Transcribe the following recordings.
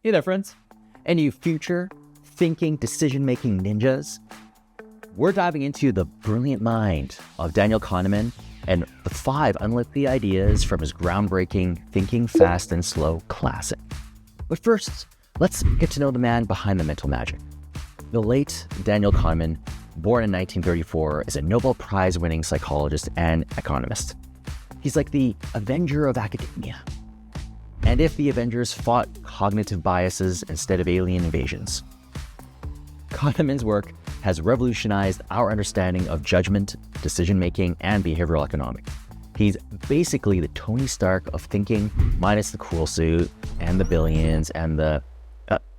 Hey there, friends. And you future thinking, decision-making ninjas. We're diving into the brilliant mind of Daniel Kahneman and the 5 unlikely ideas from his groundbreaking Thinking Fast and Slow classic. But first, let's get to know the man behind the mental magic. The late Daniel Kahneman, born in 1934, is a Nobel Prize winning psychologist and economist. He's like the Avenger of academia. And if the Avengers fought cognitive biases instead of alien invasions. Kahneman's work has revolutionized our understanding of judgment, decision-making, and behavioral economics. He's basically the Tony Stark of thinking, minus the cool suit and the billions and the,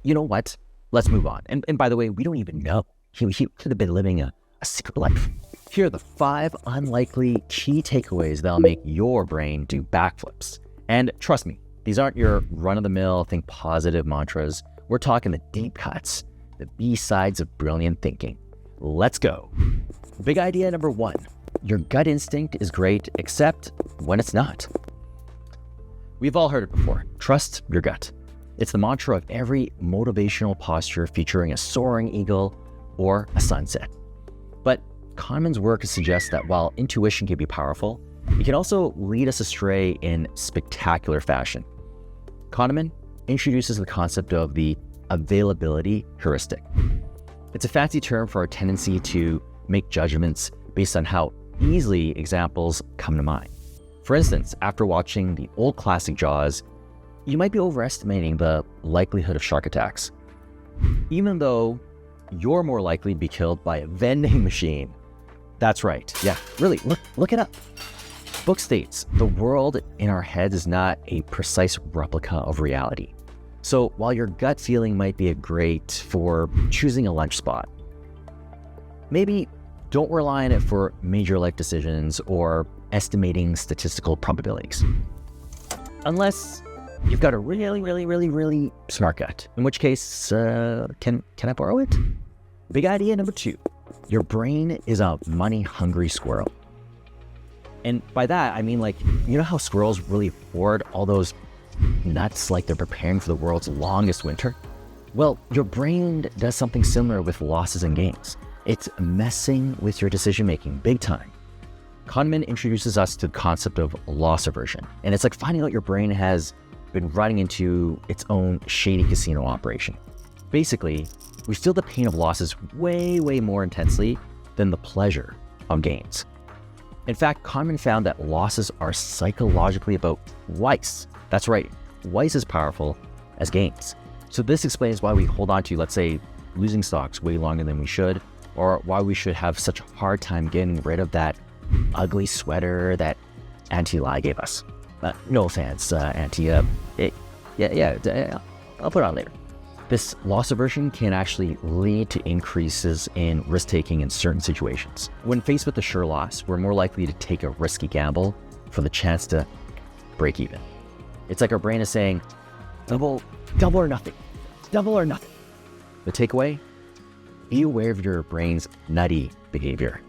you know what? Let's move on. And by the way, we don't even know. He could have been living a secret life. Here are the 5 unlikely key takeaways that'll make your brain do backflips. And trust me, these aren't your run-of-the-mill think positive mantras. We're talking the deep cuts, the B-sides of brilliant thinking. Let's go. Big idea number 1. Your gut instinct is great, except when it's not. We've all heard it before. Trust your gut. It's the mantra of every motivational posture featuring a soaring eagle or a sunset. But Kahneman's work suggests that while intuition can be powerful, it can also lead us astray in spectacular fashion. Kahneman introduces the concept of the availability heuristic. It's a fancy term for our tendency to make judgments based on how easily examples come to mind. For instance, after watching the old classic Jaws, you might be overestimating the likelihood of shark attacks, even though you're more likely to be killed by a vending machine. That's right. Yeah, really, look it up. Book states, the world in our heads is not a precise replica of reality. So while your gut feeling might be great for choosing a lunch spot, maybe don't rely on it for major life decisions or estimating statistical probabilities. Unless you've got a really smart gut, in which case, can I borrow it? Big idea number 2, your brain is a money-hungry squirrel. And by that, I mean, like, you know how squirrels really hoard all those nuts like they're preparing for the world's longest winter? Well, your brain does something similar with losses and gains. It's messing with your decision-making big time. Kahneman introduces us to the concept of loss aversion. And it's like finding out your brain has been running into its own shady casino operation. Basically, we feel the pain of losses way more intensely than the pleasure of gains. In fact, Kahneman found that losses are psychologically about twice. That's right, twice as powerful as gains. So this explains why we hold on to, let's say, losing stocks way longer than we should, or why we should have such a hard time getting rid of that ugly sweater that Auntie Lai gave us. No offense, Auntie. I'll put it on later. This loss aversion can actually lead to increases in risk-taking in certain situations. When faced with a sure loss, we're more likely to take a risky gamble for the chance to break even. It's like our brain is saying, double or nothing, double or nothing. The takeaway, be aware of your brain's nutty behavior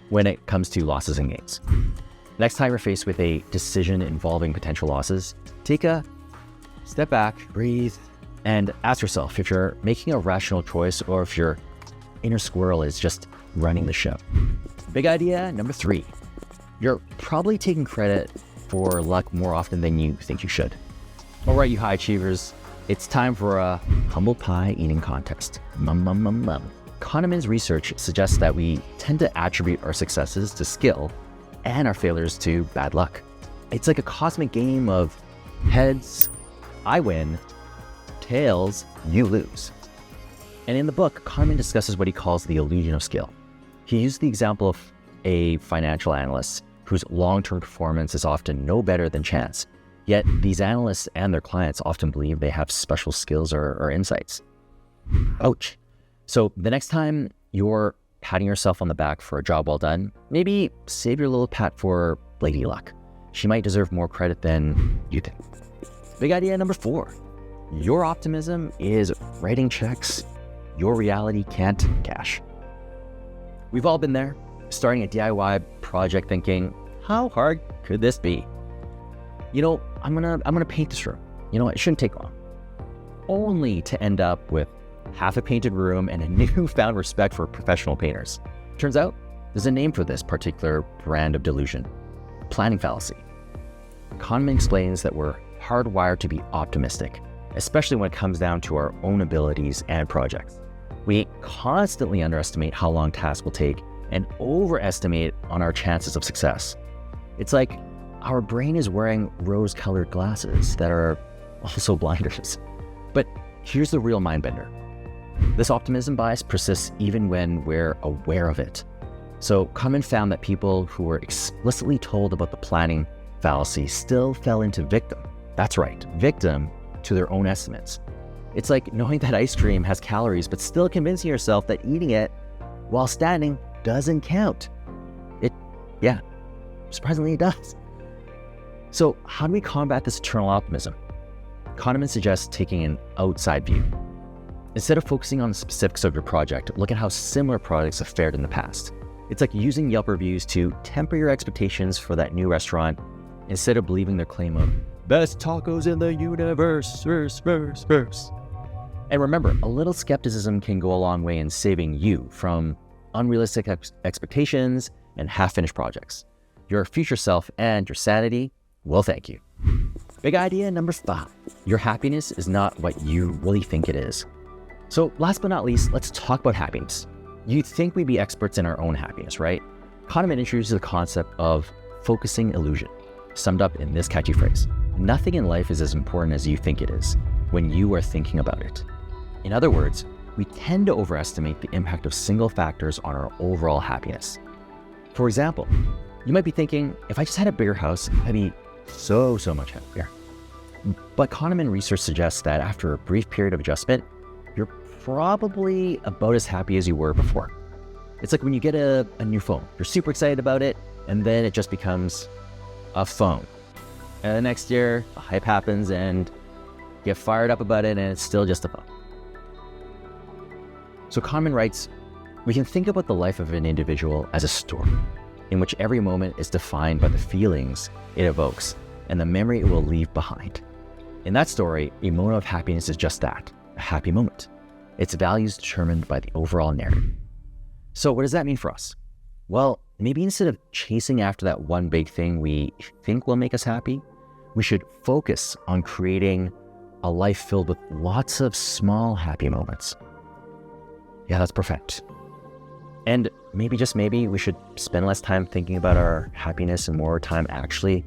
when it comes to losses and gains. Next time you're faced with a decision involving potential losses, take a step back, breathe, and ask yourself if you're making a rational choice or if your inner squirrel is just running the show. Big idea number 3. You're probably taking credit for luck more often than you think you should. All right, you high achievers, it's time for a humble pie eating contest. Kahneman's research suggests that we tend to attribute our successes to skill and our failures to bad luck. It's like a cosmic game of heads, I win, tails, you lose. And in the book, Kahneman discusses what he calls the illusion of skill. He used the example of a financial analyst whose long-term performance is often no better than chance. Yet these analysts and their clients often believe they have special skills or insights. Ouch. So the next time you're patting yourself on the back for a job well done, maybe save your little pat for Lady Luck. She might deserve more credit than you think. Big idea number 4. Your optimism is writing checks your reality can't cash. We've all been there, starting a DIY project thinking, how hard could this be? You know, I'm gonna paint this room. You know, it shouldn't take long. only to end up with half a painted room and a newfound respect for professional painters. Turns out, there's a name for this particular brand of delusion: planning fallacy. Kahneman explains that we're hardwired to be optimistic, especially when it comes down to our own abilities and projects. We constantly underestimate how long tasks will take and overestimate on our chances of success. It's like our brain is wearing rose-colored glasses that are also blinders. But here's the real mind bender. This optimism bias persists even when we're aware of it. So Kahneman found that people who were explicitly told about the planning fallacy still fell into victim. That's right, victim to their own estimates. It's like knowing that ice cream has calories, but still convincing yourself that eating it while standing doesn't count. Surprisingly it does. So how do we combat this eternal optimism? Kahneman suggests taking an outside view. Instead of focusing on the specifics of your project, look at how similar projects have fared in the past. It's like using Yelp reviews to temper your expectations for that new restaurant instead of believing their claim of best tacos in the universe, verse. And remember, a little skepticism can go a long way in saving you from unrealistic expectations and half-finished projects. Your future self and your sanity will thank you. Big idea number 5. Your happiness is not what you really think it is. So last but not least, let's talk about happiness. You'd think we'd be experts in our own happiness, right? Kahneman introduces the concept of focusing illusion, summed up in this catchy phrase: nothing in life is as important as you think it is when you are thinking about it. In other words, we tend to overestimate the impact of single factors on our overall happiness. For example, you might be thinking, if I just had a bigger house, I'd be so much happier. But Kahneman research suggests that after a brief period of adjustment, you're probably about as happy as you were before. It's like when you get a new phone. You're super excited about it, and then it just becomes a phone. And the next year, a hype happens and you get fired up about it, and it's still just a phone. So Kahneman writes, we can think about the life of an individual as a story in which every moment is defined by the feelings it evokes and the memory it will leave behind. In that story, a moment of happiness is just that, a happy moment. Its value is determined by the overall narrative. So what does that mean for us? Well, maybe instead of chasing after that one big thing we think will make us happy, we should focus on creating a life filled with lots of small happy moments. Yeah, that's perfect. And maybe, just maybe, we should spend less time thinking about our happiness and more time actually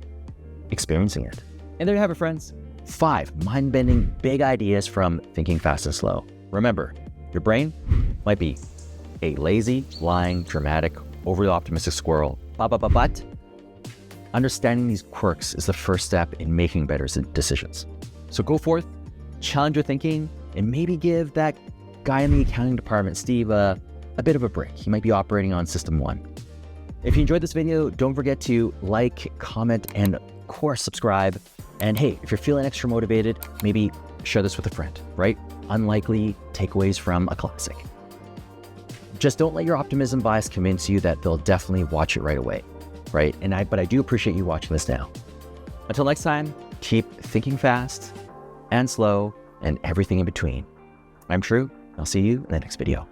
experiencing it. And there you have it, friends. 5 mind-bending big ideas from Thinking Fast and Slow. Remember, your brain might be a lazy, lying, dramatic, overly optimistic squirrel, but understanding these quirks is the first step in making better decisions. So go forth, challenge your thinking, and maybe give that guy in the accounting department, Steve, a bit of a break. He might be operating on system 1. If you enjoyed this video, don't forget to like, comment, and of course, subscribe. And hey, if you're feeling extra motivated, maybe share this with a friend, right? Unlikely takeaways from a classic. Just don't let your optimism bias convince you that they'll definitely watch it right away, right? But I do appreciate you watching this now. Until next time, keep thinking fast and slow and everything in between. I'm True. I'll see you in the next video.